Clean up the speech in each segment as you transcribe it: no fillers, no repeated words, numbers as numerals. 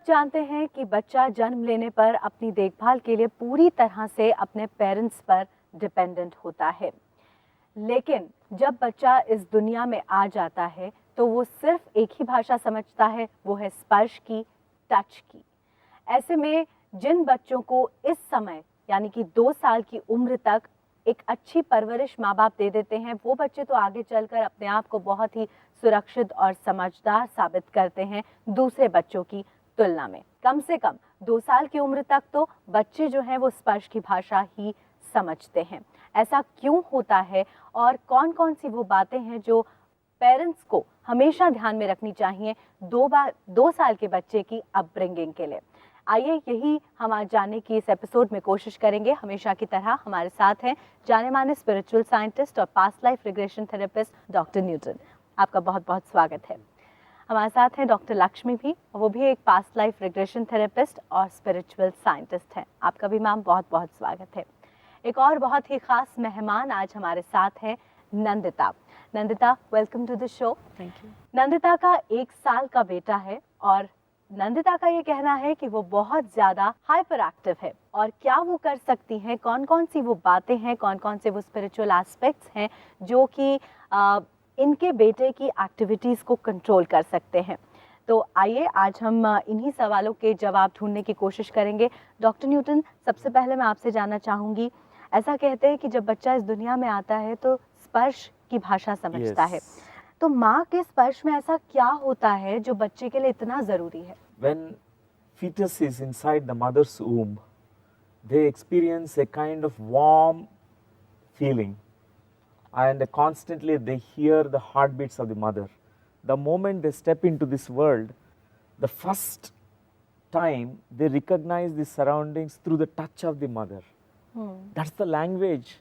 जानते हैं कि बच्चा जन्म लेने पर अपनी देखभाल के लिए पूरी तरह से अपने पेरेंट्स पर डिपेंडेंट होता है, लेकिन जब बच्चा इस दुनिया में आ जाता है तो वो सिर्फ एक ही भाषा समझता है, वो है स्पर्श की, टच की। ऐसे में जिन बच्चों को इस समय यानी कि 2 साल की उम्र तक एक अच्छी परवरिश माँ बाप दे देते हैं, वो बच्चे तो आगे चलकर अपने आप को बहुत ही सुरक्षित और समझदार साबित करते हैं दूसरे बच्चों की तुलना में। कम से कम 2 साल की उम्र तक तो बच्चे जो हैं वो स्पर्श की भाषा ही समझते हैं। ऐसा क्यों होता है और कौन कौन सी वो बातें हैं जो पेरेंट्स को हमेशा ध्यान में रखनी चाहिए 2 साल के बच्चे की अपब्रिंगिंग के लिए? आइए यही हम आज जानने की इस एपिसोड में कोशिश करेंगे। हमेशा की तरह हमारे साथ हैं जाने माने स्पिरिचुअल साइंटिस्ट और past life regression therapist doctor Newton. आपका बहुत बहुत स्वागत है। हमारे साथ हैं डॉक्टर लक्ष्मी भी, वो भी एक पास्ट लाइफ रिग्रेशन थेरेपिस्ट और स्पिरिचुअल साइंटिस्ट हैं। आपका भी मैम बहुत बहुत स्वागत है। एक और बहुत ही खास मेहमान आज हमारे साथ हैं Nandita. Nandita, welcome to the show. Thank you. Nandita का 1 साल का बेटा है और नंदिता का ये कहना है कि वो बहुत ज़्यादा हाइपर एक्टिव है और क्या वो कर सकती हैं, कौन कौन सी वो बातें हैं, कौन कौन से वो स्पिरिचुअल एस्पेक्ट्स हैं जो कि इनके बेटे की एक्टिविटीज़ को कंट्रोल कर सकते हैं। तो आइए आज हम इन्हीं सवालों के जवाब ढूंढने की कोशिश करेंगे। डॉक्टर न्यूटन, सबसे पहले मैं आपसे जानना चाहूँगी, ऐसा कहते हैं कि जब बच्चा इस दुनिया में आता है तो स्पर्श की भाषा समझता है, तो माँ के स्पर्श में ऐसा क्या होता है जो बच्चे के लिए इतना ज़रूरी है? When fetus is inside the mother's womb, they experience a kind of warm feeling and constantly they hear the heartbeats of the mother. The moment they step into this world, the first time they recognize the surroundings through the touch of the mother. That's the language.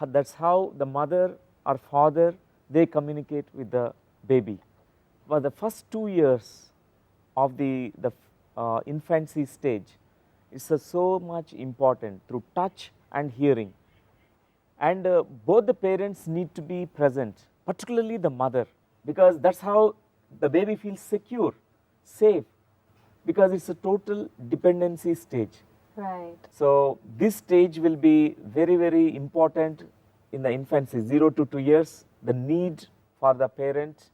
That's how the mother or father, they communicate with the baby. For the first 2 years of the infancy stage is so much important through touch and hearing, and both the parents need to be present, particularly the mother, because that's how the baby feels secure, safe, because it's a total dependency stage. Right. So this stage will be very, very important in the infancy, 0 to 2 years, the need for the parent.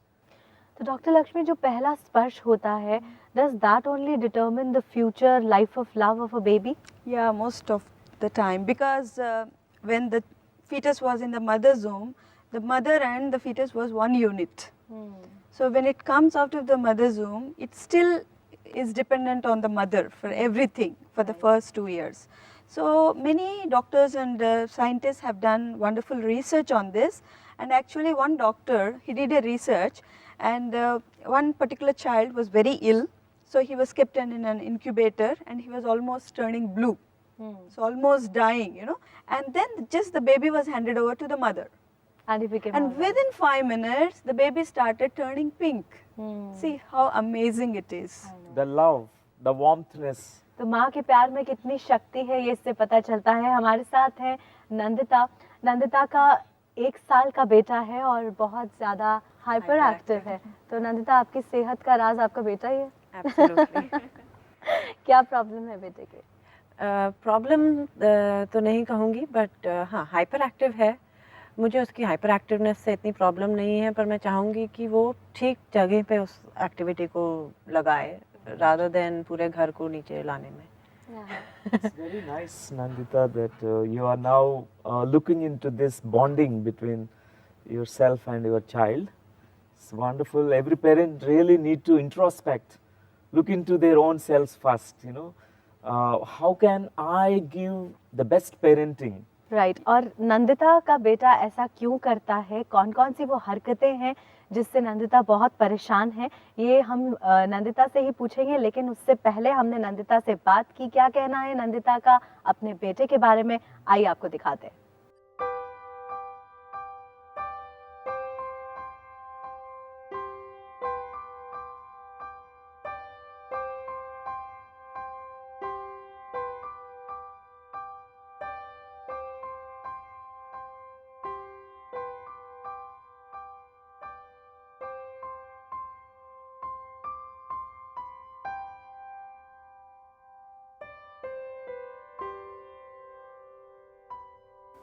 तो doctor Lakshmi, जो पहला स्पर्श होता है, does that only determine the future life of love of a baby? Yeah, most of the time, because when the fetus was in the mother's womb, the mother and the fetus was one unit. So when it comes out of the mother's womb, it still is dependent on the mother for everything for the first 2 years. So many doctors and scientists have done wonderful research on this, and actually one doctor, he did a research, and one particular child was very ill, so he was kept in an incubator and he was almost turning blue, so almost dying, you know, and then just the baby was handed over to the mother. And he became And all right. within 5 minutes, the baby started turning pink. See how amazing it is. The love, the warmthness. तो माँ के प्यार में कितनी शक्ति है ये इससे पता चलता है। हमारे साथ है नंदिता। नंदिता का 1 साल का बेटा है और बहुत ज़्यादा हाइपर एक्टिव है। तो नंदिता, आपकी सेहत का राज आपका बेटा ही है? Absolutely. क्या प्रॉब्लम है बेटे के? प्रॉब्लम तो नहीं कहूँगी, बट हाँ हाइपर एक्टिव है। मुझे उसकी हाइपर एक्टिवनेस से इतनी प्रॉब्लम नहीं है, पर मैं चाहूँगी कि वो ठीक जगह पे उस एक्टिविटी को लगाए rather than पूरे घर को नीचे लाने में। It's very nice, Nandita, that you are now looking into this bonding between yourself and your child. It's wonderful. Every parent really need to introspect, look into their own selves first, you know. How can I give the best parenting? Right. और नंदिता का बेटा ऐसा क्यों करता है, कौन कौन सी वो हरकतें हैं जिससे नंदिता बहुत परेशान है, ये हम नंदिता से ही पूछेंगे। लेकिन उससे पहले हमने नंदिता से बात की, क्या कहना है नंदिता का अपने बेटे के बारे में, आइए आपको दिखाते हैं।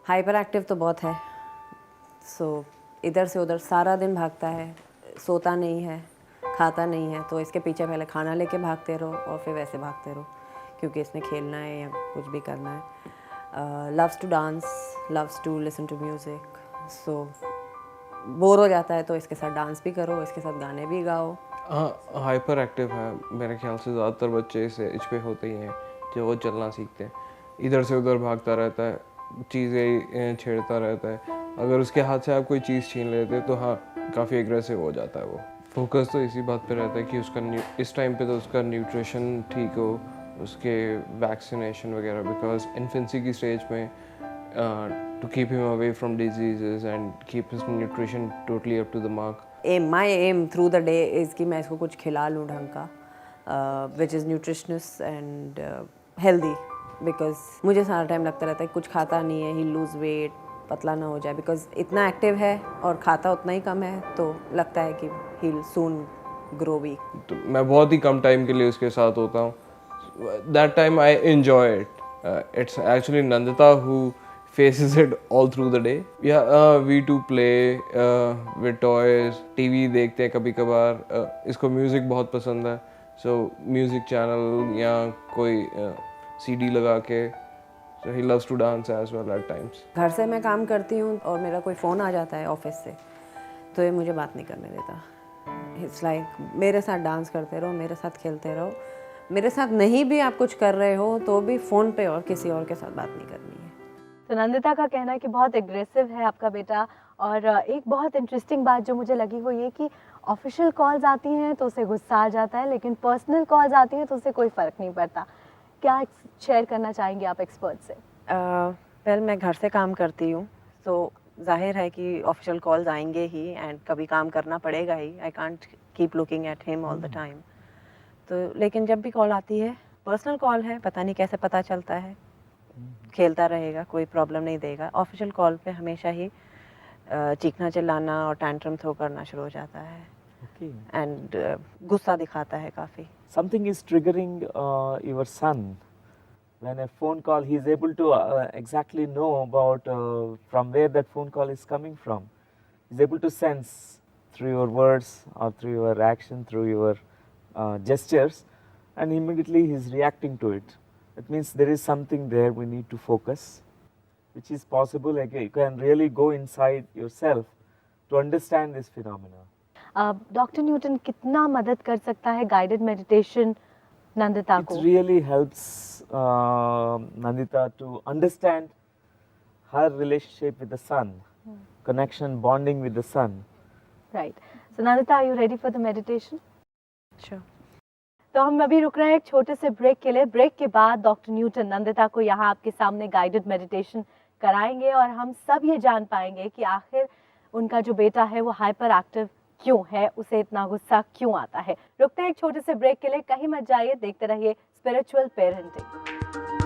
हाइपर एक्टिव तो बहुत है, सो इधर से उधर सारा दिन भागता है, सोता नहीं है, खाता नहीं है, तो इसके पीछे पहले खाना लेके भागते रहो और फिर वैसे भागते रहो क्योंकि इसने खेलना है या कुछ भी करना है। Loves to dance, loves to listen to music, so bore हो जाता है तो इसके साथ डांस भी करो, इसके साथ गाने भी गाओ। हाँ, हाइपर एक्टिव है। मेरे ख्याल से ज़्यादातर बच्चे इस एज पे होते ही हैं जब वो चलना सीखते हैं। इधर से उधर भागता रहता है, चीज़ें छेड़ता रहता है। अगर उसके हाथ से आप कोई चीज़ छीन लेते तो हाँ, काफ़ी एग्रेसिव हो जाता है वो। फोकस तो इसी बात पे रहता है कि उसका इस टाइम पे तो उसका न्यूट्रिशन ठीक हो, उसके वैक्सीनेशन वगैरह, बिकॉज इन्फेंसी की स्टेज में to keep him away from diseases and keep his nutrition totally up to the mark. My aim through the day is कि मैं इसको कुछ खिला लूँ ढंग का, which is nutritious and healthy, because मुझे सारा टाइम लगता रहता है कुछ खाता नहीं है, he lose weight, पतला ना हो जाए, because इतना एक्टिव है और खाता उतना ही कम है, तो लगता है कि he'll soon grow weak. तो मैं बहुत ही कम टाइम के लिए उसके साथ होता हूँ. That time I enjoy it. It's actually Nandita who faces it all through the day. Yeah, we too play with toys, TV देखते हैं कभी कभार. इसको म्यूज़िक बहुत पसंद है, so म्यूज़िक चैनल या कोई CD लगा के, so he loves to dance as well at times. घर से मैं काम करती हूँ और मेरा कोई फ़ोन आ जाता है ऑफिस से, तो ये मुझे बात नहीं करने देता. इट्स लाइक मेरे साथ डांस करते रहो, मेरे साथ खेलते रहो, मेरे साथ नहीं भी आप कुछ कर रहे हो तो भी फ़ोन पे और किसी और के साथ बात नहीं करनी है. तो नंदिता का कहना है कि बहुत एग्रेसिव है आपका बेटा, और एक बहुत इंटरेस्टिंग बात जो मुझे लगी वो ये कि ऑफिशियल कॉल्स आती हैं तो उसे गुस्सा आ जाता है, लेकिन पर्सनल कॉल्स आती हैं तो उसे कोई फ़र्क नहीं पड़ता. क्या शेयर करना चाहेंगे आप एक्सपर्ट से? वेल मैं घर से काम करती हूँ, तो जाहिर है कि ऑफिशियल कॉल्स आएंगे ही एंड कभी काम करना पड़ेगा ही. I can't keep looking at him all the time. तो लेकिन जब भी कॉल आती है, पर्सनल कॉल है, पता नहीं कैसे पता चलता है, खेलता रहेगा, कोई प्रॉब्लम नहीं देगा. ऑफिशियल कॉल पे हमेशा ही चीखना चिल्लाना और टैंट्रम थ्रो करना शुरू हो जाता है. Okay. एंड गुस्सा दिखाता है काफ़ी. Something is triggering your son. When a phone call, he is able to exactly know about from where that phone call is coming from. He is able to sense through your words or through your action, through your gestures, and immediately he is reacting to it. That means there is something there we need to focus, which is possible. Again, you can really go inside yourself to understand this phenomena. Doctor Newton कितना मदद कर सकता है guided meditation Nandita It को? really helps Nandita to understand her relationship with the sun, connection, bonding with the sun. Right. So Nandita, are you ready for the meditation? Sure. तो हम अभी रुक रहे हैं एक छोटे से ब्रेक के लिए. ब्रेक के बाद डॉक्टर न्यूटन नंदिता को यहाँ आपके सामने गाइडेड मेडिटेशन कराएंगे और हम सब ये जान पाएंगे कि आखिर उनका जो बेटा है वो हाइपर एक्टिव क्यों है, उसे इतना गुस्सा क्यों आता है. रुकते हैं एक छोटे से ब्रेक के लिए, कहीं मत जाइए, देखते रहिए स्पिरिचुअल पेरेंटिंग.